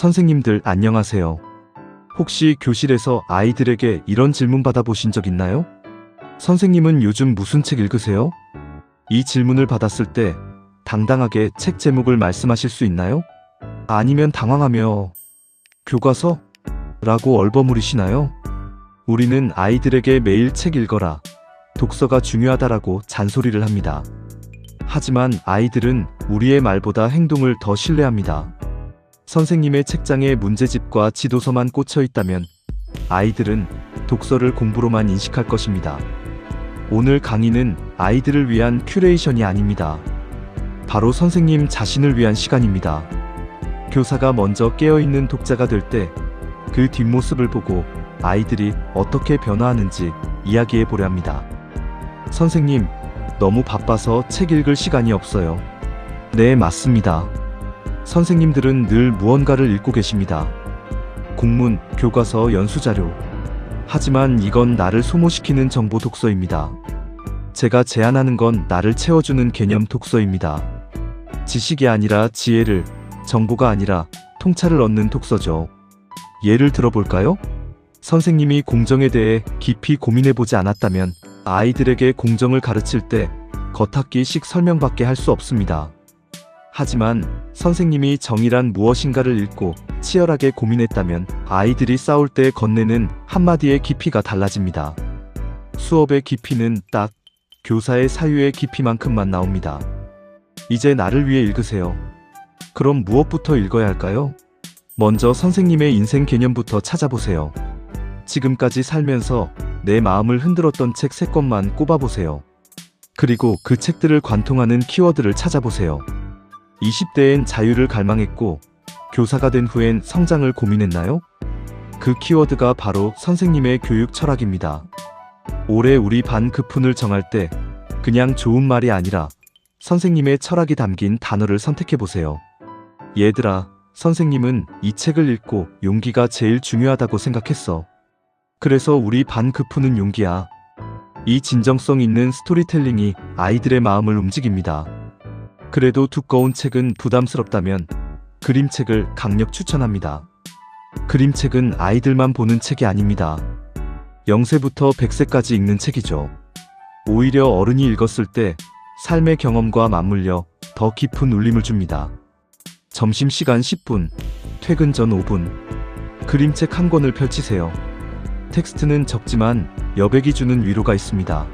선생님들 안녕하세요. 혹시 교실에서 아이들에게 이런 질문 받아보신 적 있나요? 선생님은 요즘 무슨 책 읽으세요? 이 질문을 받았을 때 당당하게 책 제목을 말씀하실 수 있나요? 아니면 당황하며 교과서? 라고 얼버무리시나요? 우리는 아이들에게 매일 책 읽어라, 독서가 중요하다라고 잔소리를 합니다. 하지만 아이들은 우리의 말보다 행동을 더 신뢰합니다. 선생님의 책장에 문제집과 지도서만 꽂혀 있다면 아이들은 독서를 공부로만 인식할 것입니다. 오늘 강의는 아이들을 위한 큐레이션이 아닙니다. 바로 선생님 자신을 위한 시간입니다. 교사가 먼저 깨어있는 독자가 될 때 그 뒷모습을 보고 아이들이 어떻게 변화하는지 이야기해 보려 합니다. 선생님, 너무 바빠서 책 읽을 시간이 없어요. 네, 맞습니다. 선생님들은 늘 무언가를 읽고 계십니다. 공문, 교과서, 연수자료. 하지만 이건 나를 소모시키는 정보 독서입니다. 제가 제안하는 건 나를 채워주는 개념 독서입니다. 지식이 아니라 지혜를, 정보가 아니라 통찰을 얻는 독서죠. 예를 들어볼까요? 선생님이 공정에 대해 깊이 고민해보지 않았다면 아이들에게 공정을 가르칠 때 겉핥기식 설명밖에 할 수 없습니다. 하지만 선생님이 정의란 무엇인가를 읽고 치열하게 고민했다면 아이들이 싸울 때 건네는 한마디의 깊이가 달라집니다. 수업의 깊이는 딱 교사의 사유의 깊이만큼만 나옵니다. 이제 나를 위해 읽으세요. 그럼 무엇부터 읽어야 할까요? 먼저 선생님의 인생 개념부터 찾아보세요. 지금까지 살면서 내 마음을 흔들었던 책 3권만 꼽아보세요. 그리고 그 책들을 관통하는 키워드를 찾아보세요. 20대엔 자유를 갈망했고 교사가 된 후엔 성장을 고민했나요? 그 키워드가 바로 선생님의 교육 철학입니다. 올해 우리 반 급훈을 정할 때 그냥 좋은 말이 아니라 선생님의 철학이 담긴 단어를 선택해보세요. 얘들아, 선생님은 이 책을 읽고 용기가 제일 중요하다고 생각했어. 그래서 우리 반 급훈은 용기야. 이 진정성 있는 스토리텔링이 아이들의 마음을 움직입니다. 그래도 두꺼운 책은 부담스럽다면 그림책을 강력 추천합니다. 그림책은 아이들만 보는 책이 아닙니다. 0세부터 100세까지 읽는 책이죠. 오히려 어른이 읽었을 때 삶의 경험과 맞물려 더 깊은 울림을 줍니다. 점심시간 10분, 퇴근 전 5분, 그림책 한 권을 펼치세요. 텍스트는 적지만 여백이 주는 위로가 있습니다.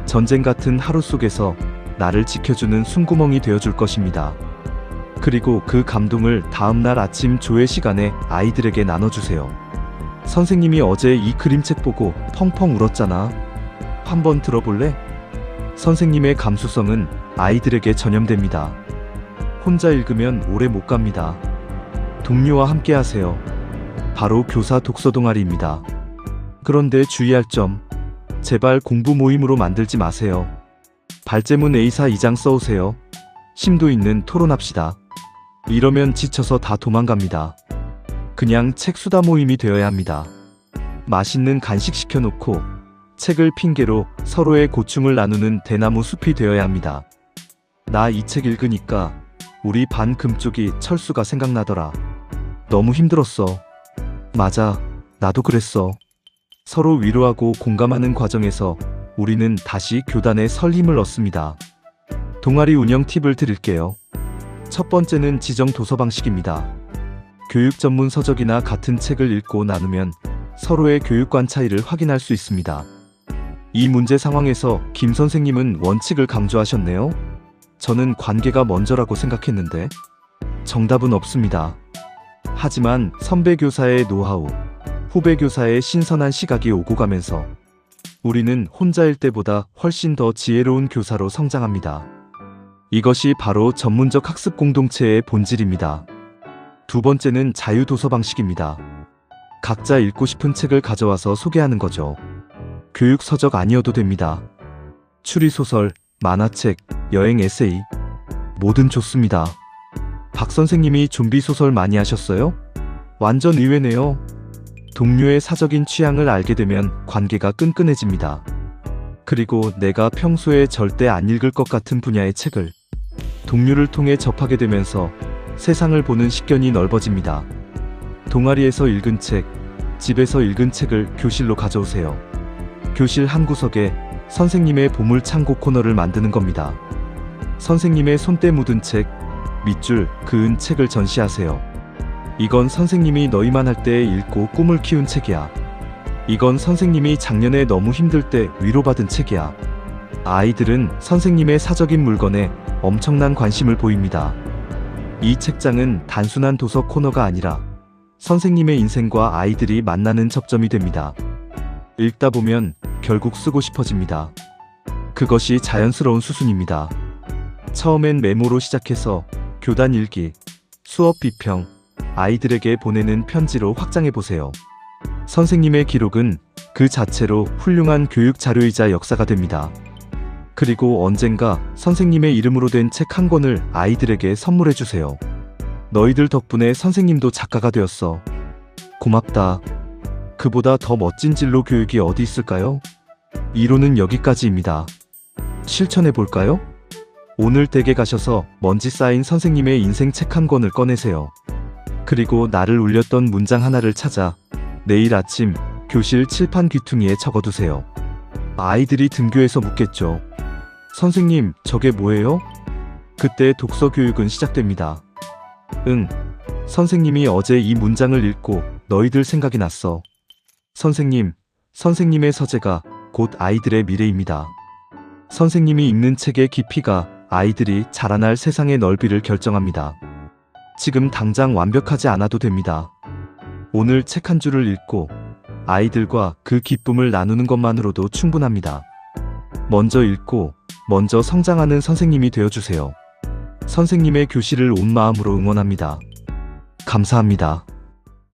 전쟁 같은 하루 속에서 나를 지켜주는 숨구멍이 되어줄 것입니다. 그리고 그 감동을 다음날 아침 조회 시간에 아이들에게 나눠주세요. 선생님이 어제 이 그림책 보고 펑펑 울었잖아. 한번 들어볼래? 선생님의 감수성은 아이들에게 전염됩니다. 혼자 읽으면 오래 못 갑니다. 동료와 함께 하세요. 바로 교사 독서 동아리입니다. 그런데 주의할 점, 제발 공부 모임으로 만들지 마세요. 발제문 A사 2장 써오세요. 심도 있는 토론합시다. 이러면 지쳐서 다 도망갑니다. 그냥 책 수다 모임이 되어야 합니다. 맛있는 간식 시켜놓고 책을 핑계로 서로의 고충을 나누는 대나무 숲이 되어야 합니다. 나 이 책 읽으니까 우리 반 금쪽이 철수가 생각나더라. 너무 힘들었어. 맞아, 나도 그랬어. 서로 위로하고 공감하는 과정에서 우리는 다시 교단에 설 힘을 얻습니다. 동아리 운영 팁을 드릴게요. 첫 번째는 지정 도서 방식입니다. 교육 전문 서적이나 같은 책을 읽고 나누면 서로의 교육관 차이를 확인할 수 있습니다. 이 문제 상황에서 김 선생님은 원칙을 강조하셨네요. 저는 관계가 먼저라고 생각했는데 정답은 없습니다. 하지만 선배 교사의 노하우, 후배 교사의 신선한 시각이 오고 가면서 우리는 혼자일 때보다 훨씬 더 지혜로운 교사로 성장합니다. 이것이 바로 전문적 학습 공동체의 본질입니다. 두 번째는 자유도서 방식입니다. 각자 읽고 싶은 책을 가져와서 소개하는 거죠. 교육 서적 아니어도 됩니다. 추리소설, 만화책, 여행 에세이, 뭐든 좋습니다. 박 선생님이 좀비 소설 많이 하셨어요? 완전 의외네요. 동료의 사적인 취향을 알게 되면 관계가 끈끈해집니다. 그리고 내가 평소에 절대 안 읽을 것 같은 분야의 책을 동료를 통해 접하게 되면서 세상을 보는 식견이 넓어집니다. 동아리에서 읽은 책, 집에서 읽은 책을 교실로 가져오세요. 교실 한 구석에 선생님의 보물창고 코너를 만드는 겁니다. 선생님의 손때 묻은 책, 밑줄 그은 책을 전시하세요. 이건 선생님이 너희만 할 때 읽고 꿈을 키운 책이야. 이건 선생님이 작년에 너무 힘들 때 위로받은 책이야. 아이들은 선생님의 사적인 물건에 엄청난 관심을 보입니다. 이 책장은 단순한 도서 코너가 아니라 선생님의 인생과 아이들이 만나는 접점이 됩니다. 읽다 보면 결국 쓰고 싶어집니다. 그것이 자연스러운 수순입니다. 처음엔 메모로 시작해서 교단 일기, 수업 비평, 아이들에게 보내는 편지로 확장해 보세요. 선생님의 기록은 그 자체로 훌륭한 교육 자료이자 역사가 됩니다. 그리고 언젠가 선생님의 이름으로 된 책 한 권을 아이들에게 선물해 주세요. 너희들 덕분에 선생님도 작가가 되었어. 고맙다. 그보다 더 멋진 진로 교육이 어디 있을까요? 이론은 여기까지입니다. 실천해 볼까요? 오늘 댁에 가셔서 먼지 쌓인 선생님의 인생 책 한 권을 꺼내세요. 그리고 나를 울렸던 문장 하나를 찾아 내일 아침 교실 칠판 귀퉁이에 적어두세요. 아이들이 등교해서 묻겠죠. 선생님, 저게 뭐예요? 그때 독서 교육은 시작됩니다. 응, 선생님이 어제 이 문장을 읽고 너희들 생각이 났어. 선생님의 서재가 곧 아이들의 미래입니다. 선생님이 읽는 책의 깊이가 아이들이 자라날 세상의 넓이를 결정합니다. 지금 당장 완벽하지 않아도 됩니다. 오늘 책 한 줄을 읽고 아이들과 그 기쁨을 나누는 것만으로도 충분합니다. 먼저 읽고 먼저 성장하는 선생님이 되어주세요. 선생님의 교실을 온 마음으로 응원합니다. 감사합니다.